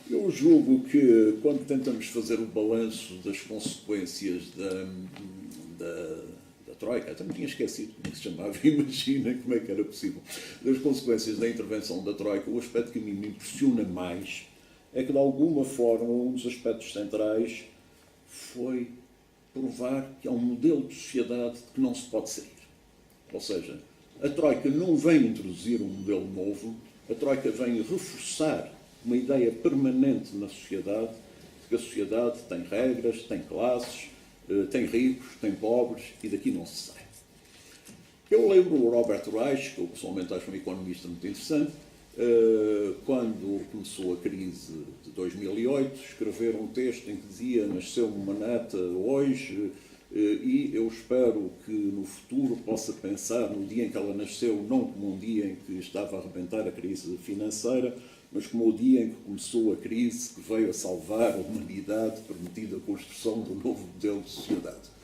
Eu julgo que, quando tentamos fazer o balanço das consequências da Troika, até me tinha esquecido como é que se chamava, imagina como é que era possível, das consequências da intervenção da Troika, o aspecto que a mim me impressiona mais é que, de alguma forma, um dos aspectos centrais foi provar que há um modelo de sociedade de que não se pode sair. Ou seja, a Troika não vem introduzir um modelo novo, a Troika vem reforçar uma ideia permanente na sociedade de que a sociedade tem regras, tem classes, tem ricos, tem pobres e daqui não se sai. Eu lembro o Robert Reich, que eu pessoalmente acho um economista muito interessante, quando começou a crise de 2008, escrever um texto em que dizia: nasceu uma neta hoje e eu espero que no futuro possa pensar no dia em que ela nasceu, não como um dia em que estava a arrebentar a crise financeira, mas como o dia em que começou a crise que veio a salvar a humanidade, permitindo a construção de um novo modelo de sociedade.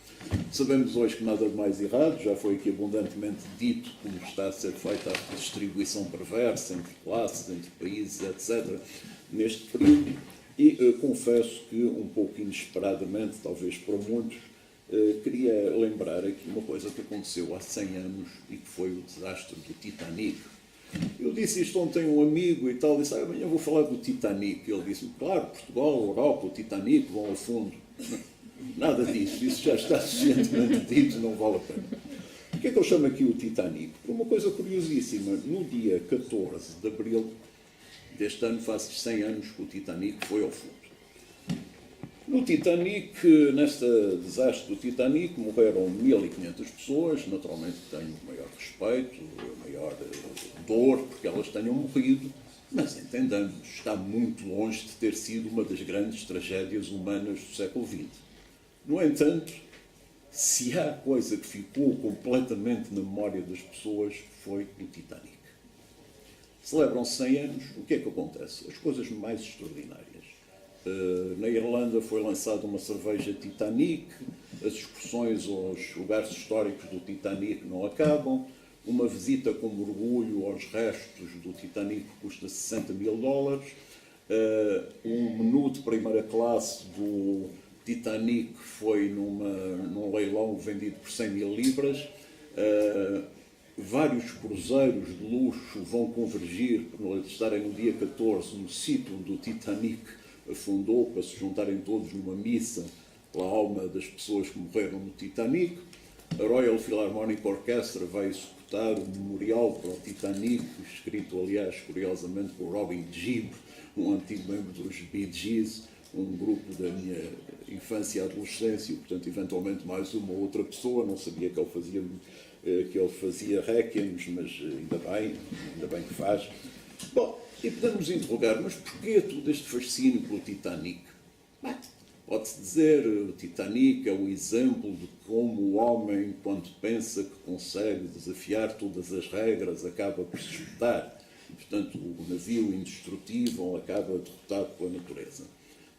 Sabemos hoje que nada mais errado, já foi aqui abundantemente dito como está a ser feita a distribuição perversa entre classes, entre países, etc., neste período, e confesso que, um pouco inesperadamente, talvez para muitos, queria lembrar aqui uma coisa que aconteceu há 100 anos e que foi o desastre do Titanic. Eu disse isto ontem a um amigo e tal, disse: amanhã vou falar do Titanic. Ele disse: claro, Portugal, Europa, o Titanic vão ao fundo. Nada disso, isso já está suficientemente dito, não vale a pena. Porquê é que eu chamo aqui o Titanic? Por uma coisa curiosíssima: no dia 14 de abril deste ano, faz 100 anos que o Titanic foi ao fundo. No Titanic, neste desastre do Titanic, morreram 1500 pessoas. Naturalmente tenho o maior respeito, a maior dor porque elas tenham morrido, mas entendamos, está muito longe de ter sido uma das grandes tragédias humanas do século XX. No entanto, se há coisa que ficou completamente na memória das pessoas, foi o Titanic. Celebram-se 100 anos, o que é que acontece? As coisas mais extraordinárias. Na Irlanda foi lançada uma cerveja Titanic, as excursões aos lugares históricos do Titanic não acabam, uma visita com mergulho aos restos do Titanic custa $60.000, um menu de primeira classe do Titanic foi num leilão vendido por 100.000 libras, vários cruzeiros de luxo vão convergir para estarem no dia 14 no sítio onde o Titanic afundou, para se juntarem todos numa missa pela alma das pessoas que morreram no Titanic. A Royal Philharmonic Orchestra vai executar um memorial para o Titanic, escrito, aliás, curiosamente, por Robin Gibb, um antigo membro dos Bee Gees, um grupo da minha infância e adolescência, e, portanto, eventualmente mais uma ou outra pessoa. Não sabia que ele fazia requiems, mas ainda bem que faz. Bom, e podemos interrogar, mas porquê todo este fascínio pelo Titanic? Pode-se dizer, o Titanic é o exemplo de como o homem, quando pensa que consegue desafiar todas as regras, acaba por se espetar. Portanto, o navio indestrutível acaba derrotado pela natureza.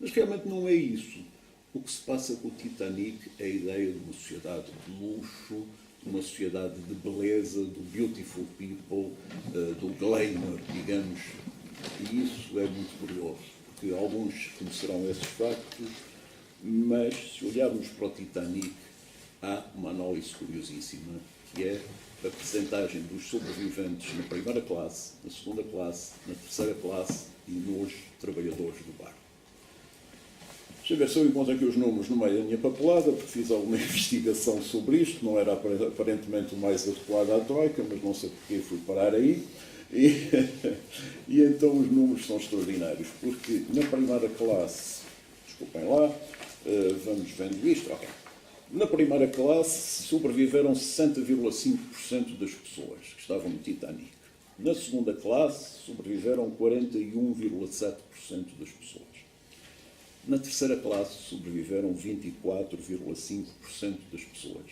Mas realmente não é isso. O que se passa com o Titanic é a ideia de uma sociedade de luxo, uma sociedade de beleza, do beautiful people, do glamour, digamos. E isso é muito curioso, porque alguns conhecerão esses factos, mas se olharmos para o Titanic, há uma análise curiosíssima, que é a percentagem dos sobreviventes na primeira classe, na segunda classe, na terceira classe e nos trabalhadores do barco. Deixa eu ver se eu encontro aqui os números no meio da minha papelada, porque fiz alguma investigação sobre isto, não era aparentemente o mais adequado à Troika, mas não sei porque fui parar aí. E então os números são extraordinários, porque na primeira classe, desculpem lá, vamos vendo isto, ok. Na primeira classe sobreviveram 60,5% das pessoas que estavam no Titanic. Na segunda classe sobreviveram 41,7% das pessoas. Na terceira classe sobreviveram 24,5% das pessoas.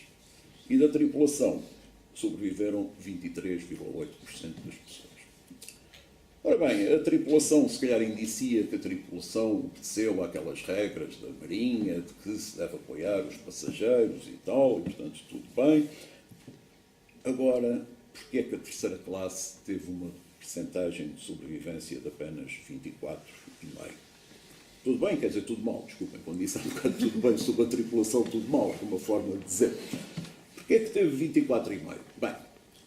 E da tripulação sobreviveram 23,8% das pessoas. Ora bem, a tripulação se calhar indicia que a tripulação obedeceu àquelas regras da Marinha, de que se deve apoiar os passageiros e tal, e portanto tudo bem. Agora, porquê é que a terceira classe teve uma percentagem de sobrevivência de apenas 24,5%? Tudo bem, quer dizer, tudo mal, desculpem, quando disse há bocado tudo bem sobre a tripulação, tudo mal, é uma forma de dizer. Porquê é que teve 24,5? Bem,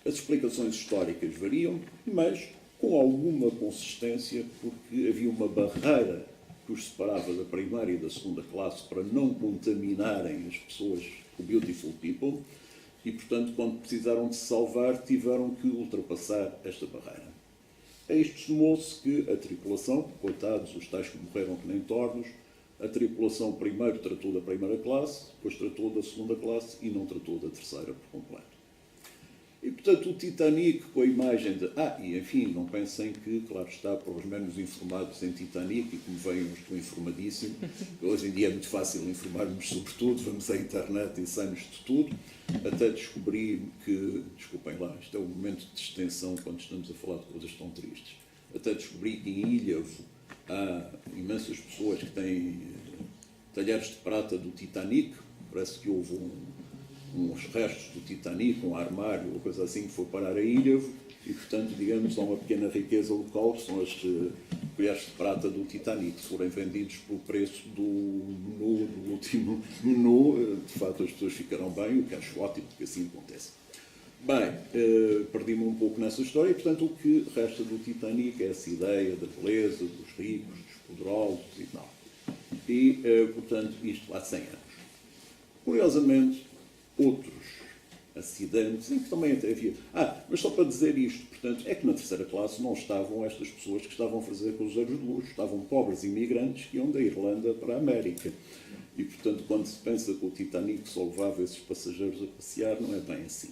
as explicações históricas variam, mas com alguma consistência, porque havia uma barreira que os separava da primeira e da segunda classe para não contaminarem as pessoas, o beautiful people, e, portanto, quando precisaram de se salvar, tiveram que ultrapassar esta barreira. A isto somou-se que a tripulação, coitados, os tais que morreram que nem tornos, a tripulação primeiro tratou da primeira classe, depois tratou da segunda classe e não tratou da terceira por completo. E, portanto, o Titanic, com a imagem de... e enfim, não pensem que, claro está, para os menos informados em Titanic, e como veem, eu estou informadíssimo, hoje em dia é muito fácil informarmos sobre tudo, vamos à internet e saímos de tudo, até descobri que, desculpem lá, isto é um momento de extensão quando estamos a falar de coisas tão tristes, até descobri que em Ilhavo há imensas pessoas que têm talheres de prata do Titanic, parece que houve uns restos do Titanic, um armário, ou coisa assim, que foi parar a Ilhavo, e, portanto, digamos, há uma pequena riqueza local, que são as colheres de prata do Titanic, se forem vendidos pelo preço do menu, do último menu, de facto as pessoas ficarão bem, o que acho ótimo, que assim acontece. Bem, perdi-me um pouco nessa história, e, portanto, o que resta do Titanic é essa ideia da beleza, dos ricos, dos poderosos e tal. E, portanto, isto há 100 anos. Curiosamente, outros acidentes, em que também até havia... mas só para dizer isto, portanto, é que na terceira classe não estavam estas pessoas que estavam a fazer cruzeiros de luxo, estavam pobres imigrantes que iam da Irlanda para a América. E, portanto, quando se pensa que o Titanic só levava esses passageiros a passear, não é bem assim.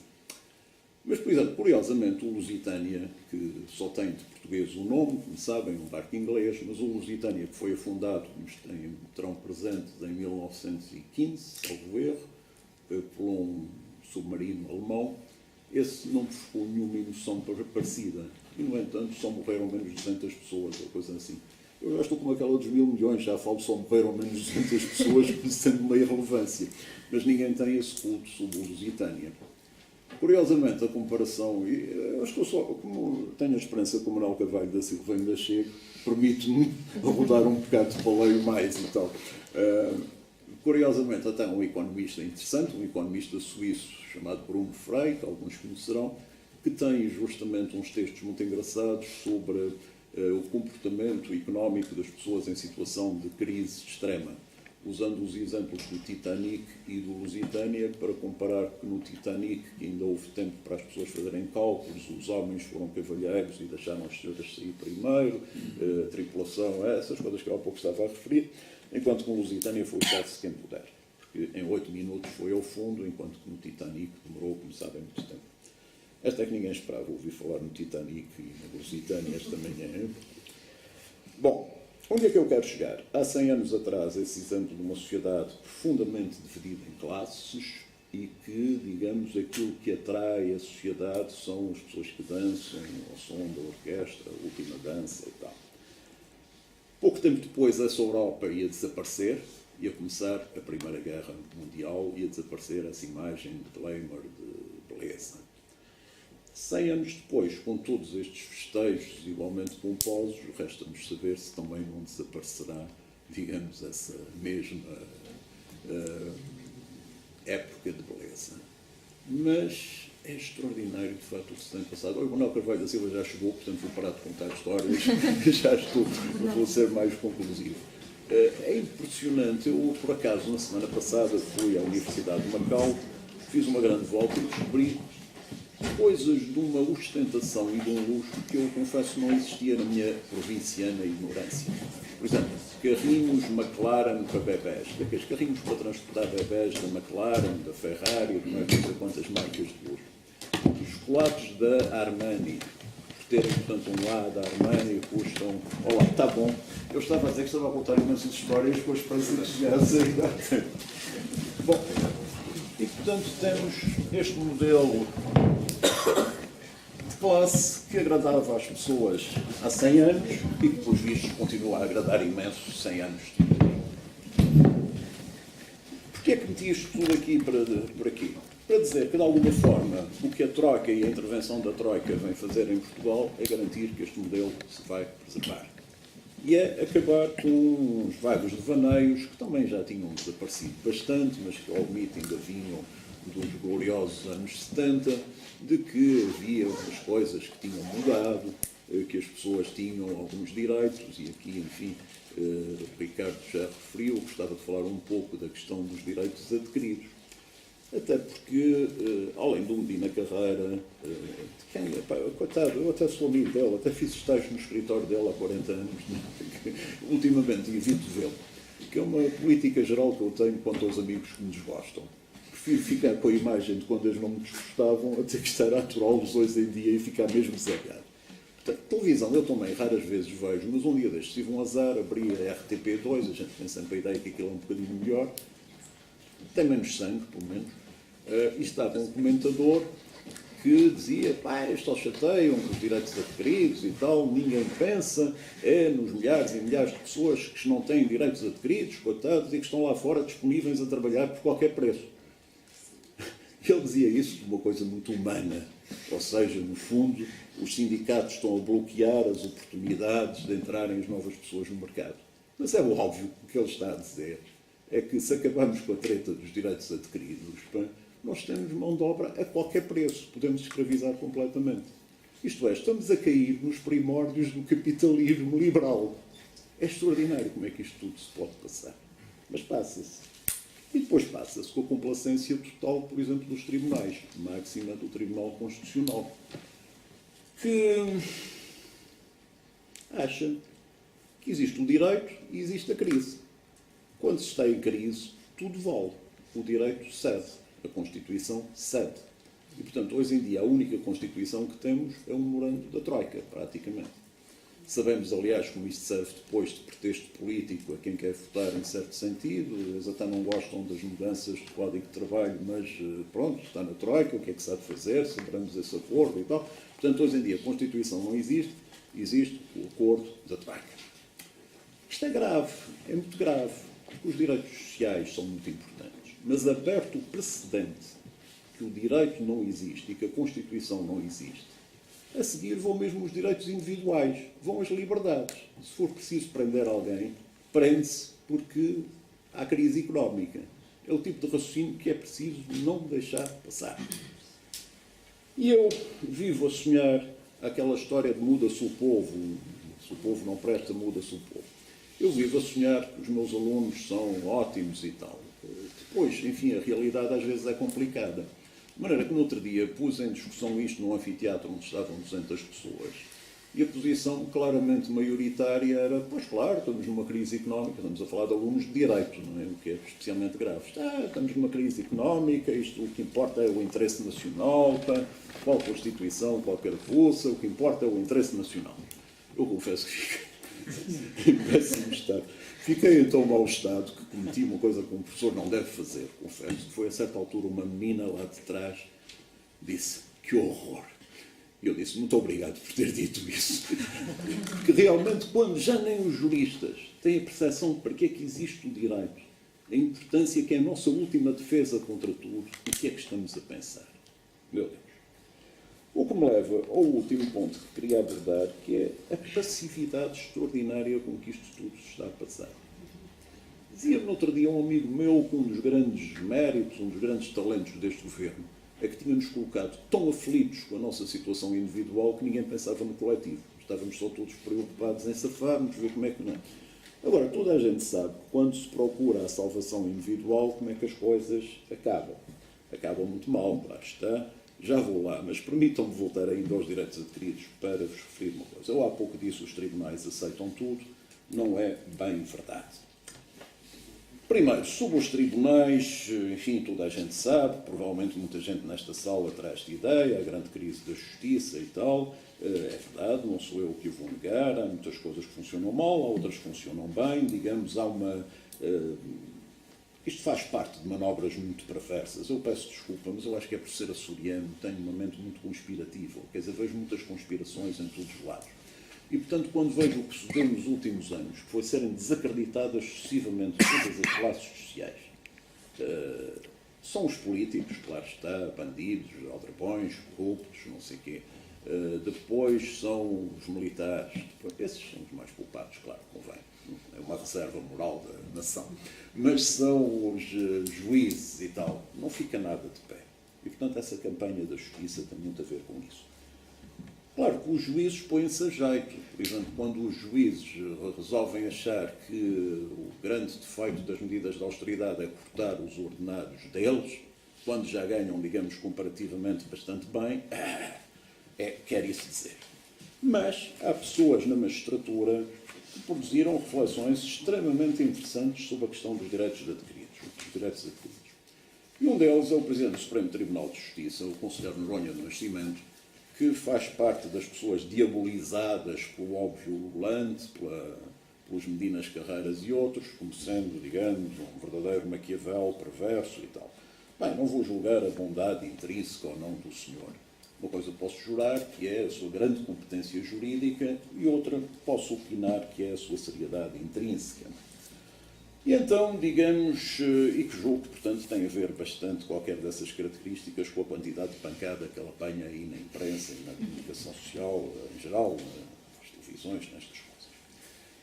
Mas, por exemplo, curiosamente, o Lusitânia, que só tem de português o nome, como sabem, um barco inglês, mas o Lusitânia, que foi afundado, terão presente em 1915, salvo erro, por um submarino alemão, esse não provocou nenhuma emoção parecida. E, no entanto, só morreram menos de 200 pessoas, ou coisa assim. Eu já estou como aquela dos 1.000 milhões, já falo, só morreram menos de 200 pessoas, sendo uma irrelevância. Mas ninguém tem esse culto sobre o Lusitânia. Curiosamente, a comparação, e eu acho que eu só, como tenho a experiência com o Manuel Carvalho da Silva ainda chego, permite-me rodar um bocado de paleio mais e tal. Curiosamente, até um economista interessante, um economista suíço chamado Bruno Frey, que alguns conhecerão, que tem justamente uns textos muito engraçados sobre o comportamento económico das pessoas em situação de crise extrema, usando os exemplos do Titanic e do Lusitânia para comparar que no Titanic, que ainda houve tempo para as pessoas fazerem cálculos, os homens foram cavalheiros e deixaram as senhoras sair primeiro, a tripulação, essas coisas que eu há pouco estava a referir, enquanto que no Lusitânia foi o caso quem puder, porque em 8 minutos foi ao fundo, enquanto que no Titanic demorou, como sabem, muito tempo. Esta é que ninguém esperava ouvir falar no Titanic e no Lusitânia esta manhã. Bom, onde é que eu quero chegar? Há 100 anos atrás, esse exemplo de uma sociedade profundamente dividida em classes e que, digamos, aquilo que atrai a sociedade são as pessoas que dançam ao som da orquestra, a última dança e tal. Pouco tempo depois, essa Europa ia desaparecer, ia começar a Primeira Guerra Mundial, ia desaparecer essa imagem de glamour, de beleza. 100 anos depois, com todos estes festejos igualmente pomposos, resta-nos saber se também não desaparecerá, digamos, essa mesma época de beleza. Mas é extraordinário, de facto, o que se tem passado. O Manuel Carvalho da Silva já chegou, portanto vou parar de contar histórias, já estou, vou ser mais conclusivo. É impressionante. Eu, por acaso, na semana passada fui à Universidade de Macau, fiz uma grande volta e descobri coisas de uma ostentação e de um luxo que eu confesso não existia na minha provinciana ignorância. Por exemplo, carrinhos McLaren para bebés, daqueles carrinhos para transportar bebés da McLaren, da Ferrari, de não sei quantas marcas de luxo. Os chocolates da Armani, por terem, portanto, um A da Armani, custam... Olá, está bom. Eu estava a dizer que estava a contar imensas histórias com a esperança de chegar a sair. Bom, e portanto temos este modelo de classe que agradava às pessoas há 100 anos e que, pelos vistos, continua a agradar imenso 100 anos depois. Porquê é que meti isto tudo aqui por aqui? Para dizer que, de alguma forma, o que a Troika e a intervenção da Troika vem fazer em Portugal é garantir que este modelo se vai preservar. e é acabar com uns vagos devaneios que também já tinham desaparecido bastante, mas que ao limite ainda vinham dos gloriosos anos 70, de que havia umas coisas que tinham mudado, que as pessoas tinham alguns direitos, e aqui, enfim, Ricardo já referiu, gostava de falar um pouco da questão dos direitos adquiridos. Até porque, além do Medina Carreira, coitado, eu até sou amigo dele, até fiz estágio no escritório dele há 40 anos, ultimamente evito vê-lo, que é uma política geral que eu tenho quanto aos amigos que me desgostam. Prefiro ficar com a imagem de quando eles não me desgostavam a ter que estar a aturá-los hoje em dia e ficar mesmo zangado. Portanto, televisão eu também raras vezes vejo, mas um dia destes tive um azar, abri a RTP2, a gente tem sempre a ideia que aquilo é um bocadinho melhor, tem menos sangue, pelo menos, e estava um comentador que dizia, pá, estes só chateiam com os direitos adquiridos e tal, ninguém pensa nos milhares e milhares de pessoas que não têm direitos adquiridos, coitados, e que estão lá fora disponíveis a trabalhar por qualquer preço. Ele dizia isso de uma coisa muito humana, ou seja, no fundo, os sindicatos estão a bloquear as oportunidades de entrarem as novas pessoas no mercado. Mas é óbvio que o que ele está a dizer é que se acabamos com a treta dos direitos adquiridos, nós temos mão de obra a qualquer preço, podemos escravizar completamente. Isto é, estamos a cair nos primórdios do capitalismo liberal. É extraordinário como é que isto tudo se pode passar. Mas passa-se. E depois passa-se com a complacência total, por exemplo, dos tribunais, máxima do Tribunal Constitucional, que acha que existe o direito e existe a crise. Quando se está em crise, tudo vale. O direito cede, a Constituição cede. E, portanto, hoje em dia, a única Constituição que temos é um memorando da Troika, praticamente. Sabemos, aliás, como isto serve depois de pretexto político a quem quer votar em certo sentido. Eles até não gostam das mudanças do Código de Trabalho, mas pronto, está na Troika, o que é que se há de fazer? Celebramos esse acordo e tal. Portanto, hoje em dia, a Constituição não existe, existe o acordo da Troika. Isto é grave, é muito grave, porque os direitos sociais são muito importantes. Mas aberto o precedente que o direito não existe e que a Constituição não existe, a seguir vão mesmo os direitos individuais, vão as liberdades. Se for preciso prender alguém, prende-se porque há crise económica. É o tipo de raciocínio que é preciso não deixar passar. E eu vivo a sonhar aquela história de muda-se o povo, se o povo não presta, muda-se o povo. Eu vivo a sonhar que os meus alunos são ótimos e tal. Depois, enfim, a realidade às vezes é complicada. De maneira que no outro dia pus em discussão isto num anfiteatro onde estavam 200 pessoas e a posição claramente maioritária era, pois claro, estamos numa crise económica, estamos a falar de alunos de direito, não é? O que é especialmente grave. Estamos numa crise económica, isto o que importa é o interesse nacional, qual Constituição, qualquer russa, o que importa é o interesse nacional. Eu confesso que fiquei em péssimo estado. Fiquei em tão mau estado que cometi uma coisa que um professor não deve fazer, confesso. Foi a certa altura uma menina lá de trás disse, que horror. E eu disse, muito obrigado por ter dito isso. Porque realmente, quando já nem os juristas têm a percepção de para que é que existe o direito, a importância que é a nossa última defesa contra tudo, o que é que estamos a pensar? Meu Deus. O que me leva ao último ponto que queria abordar, que é a passividade extraordinária com que isto tudo se está a passar. Dizia-me no outro dia um amigo meu que um dos grandes méritos, um dos grandes talentos deste governo, é que tinha-nos colocado tão aflitos com a nossa situação individual que ninguém pensava no coletivo. Estávamos só todos preocupados em safar-nos, ver como é que não. Agora, toda a gente sabe que quando se procura a salvação individual, como é que as coisas acabam. Acabam muito mal, lá está. Já vou lá, mas permitam-me voltar ainda aos direitos adquiridos para vos referir uma coisa. Eu há pouco disse os tribunais aceitam tudo, não é bem verdade. Primeiro, sobre os tribunais, enfim, toda a gente sabe, provavelmente muita gente nesta sala terá esta ideia, a grande crise da justiça e tal, é verdade, não sou eu que o vou negar, há muitas coisas que funcionam mal, há outras que funcionam bem, digamos, há uma... Isto faz parte de manobras muito perversas. Eu peço desculpa, mas eu acho que é por ser açoriano, tenho uma mente muito conspirativa. Quer dizer, vejo muitas conspirações em todos os lados. E, portanto, quando vejo o que se deu nos últimos anos, que foi serem desacreditadas sucessivamente todas as classes sociais, são os políticos, claro está, bandidos, aldrabões, corruptos, não sei o quê. Depois são os militares, esses são os mais culpados, claro, convém. É uma reserva moral da nação. Mas são os juízes e tal. Não fica nada de pé. E, portanto, essa campanha da justiça tem muito a ver com isso. Claro que os juízes põem-se a jeito. Por exemplo, quando os juízes resolvem achar que o grande defeito das medidas de austeridade é cortar os ordenados deles, quando já ganham, digamos, comparativamente bastante bem, quer isso dizer. Mas há pessoas na magistratura que produziram reflexões extremamente interessantes sobre a questão dos direitos adquiridos. E um deles é o Presidente do Supremo Tribunal de Justiça, o Conselheiro Noronha do Nascimento, que faz parte das pessoas diabolizadas pelo óbvio Volante, pelos Medinas Carreiras e outros, como sendo, digamos, um verdadeiro Maquiavel perverso e tal. Bem, não vou julgar a bondade intrínseca ou não do senhor. Uma coisa posso jurar, que é a sua grande competência jurídica, e outra posso opinar, que é a sua seriedade intrínseca. E então, digamos, e que julgo que, portanto, tem a ver bastante qualquer dessas características com a quantidade de pancada que ele apanha aí na imprensa e na comunicação social, em geral, nas televisões, nestas coisas.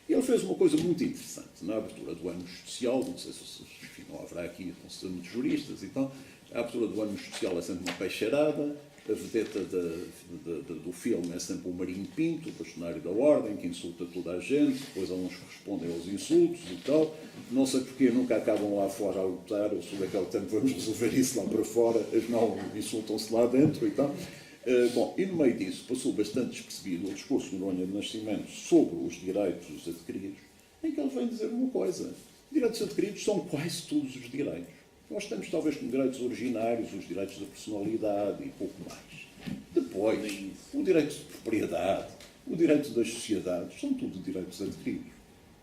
E ele fez uma coisa muito interessante na abertura do ano judicial, não sei se enfim, não haverá aqui, com certeza, muitos juristas e tal, a abertura do ano judicial é sempre uma peixeirada. A vedeta do filme é sempre o Marinho Pinto, o bastonário da ordem, que insulta toda a gente, depois uns respondem aos insultos e tal. Não sei porque nunca acabam lá fora a lutar, eu sou daquele tempo, vamos resolver isso lá para fora, afinal insultam-se lá dentro e tal. Bom, e no meio disso passou bastante despercebido o discurso de Noronha de Nascimento sobre os direitos adquiridos, em que ele vem dizer uma coisa: direitos adquiridos são quase todos os direitos. Nós temos, talvez, como direitos originários, os direitos da personalidade e pouco mais. Depois, o direito de propriedade, o direito das sociedades, são tudo direitos adquiridos.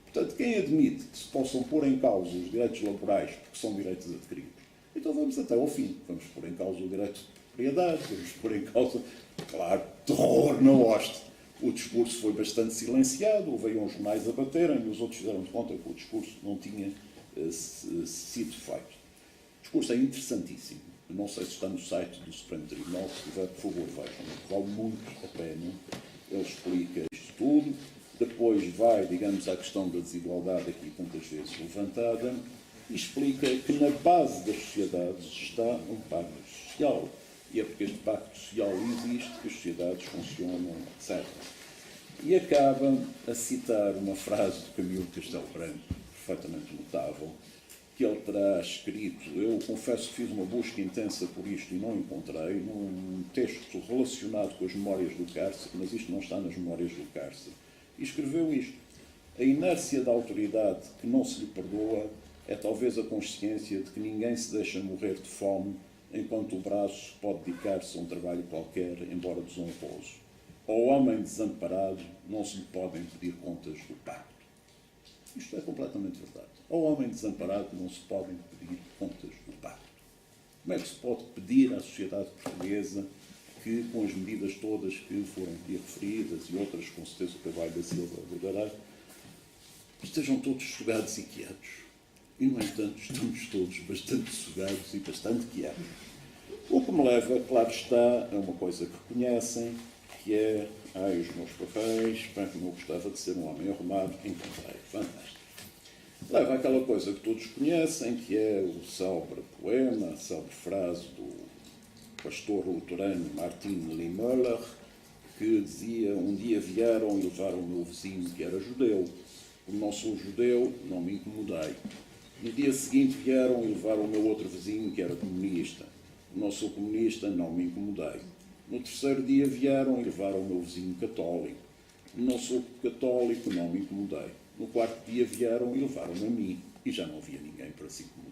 Portanto, quem admite que se possam pôr em causa os direitos laborais porque são direitos adquiridos, então vamos até ao fim. Vamos pôr em causa o direito de propriedade, vamos pôr em causa, claro, terror na hoste. O discurso foi bastante silenciado, houve aí uns jornais a baterem e os outros fizeram de conta que o discurso não tinha sido feito. O discurso é interessantíssimo. Não sei se está no site do Supremo Tribunal, se tiver, por favor, vejam. Vale muito a pena. Ele explica isto tudo. Depois vai, digamos, à questão da desigualdade aqui tantas vezes levantada e explica que na base das sociedades está um pacto social. E é porque este pacto social existe que as sociedades funcionam, etc. E acaba a citar uma frase de Camilo Castelo Branco, perfeitamente notável, que ele terá escrito. Eu confesso que fiz uma busca intensa por isto e não encontrei, num texto relacionado com as memórias do cárcere, mas isto não está nas memórias do cárcere. E escreveu isto: a inércia da autoridade que não se lhe perdoa é talvez a consciência de que ninguém se deixa morrer de fome enquanto o braço pode dedicar-se a um trabalho qualquer, embora desonroso. Ao homem desamparado não se lhe podem pedir contas do pacto. Isto é completamente verdade. Ao homem desamparado não se podem pedir contas do pacto. Como é que se pode pedir à sociedade portuguesa que, com as medidas todas que foram aqui referidas e outras, com certeza o Carvalho da Silva abordará, estejam todos sossegados e quietos? E, no entanto, estamos todos bastante sossegados e bastante quietos. O que me leva, claro está, a uma coisa que conhecem, que é: ai, os meus papéis, bem, como eu gostava de ser um homem arrumado, encontrei. Fantástico. Leva àquela coisa que todos conhecem, que é o célebre poema, a célebre frase do pastor luterano Martin Niemöller, que dizia: um dia vieram e levaram o meu vizinho que era judeu. Como não sou judeu, não me incomodei. No dia seguinte vieram e levaram o meu outro vizinho que era comunista. Como não sou comunista, não me incomodei. No terceiro dia vieram e levaram o meu vizinho católico. Como não sou católico, não me incomodei. No quarto dia vieram e levaram-me a mim, e já não havia ninguém para se incomodar.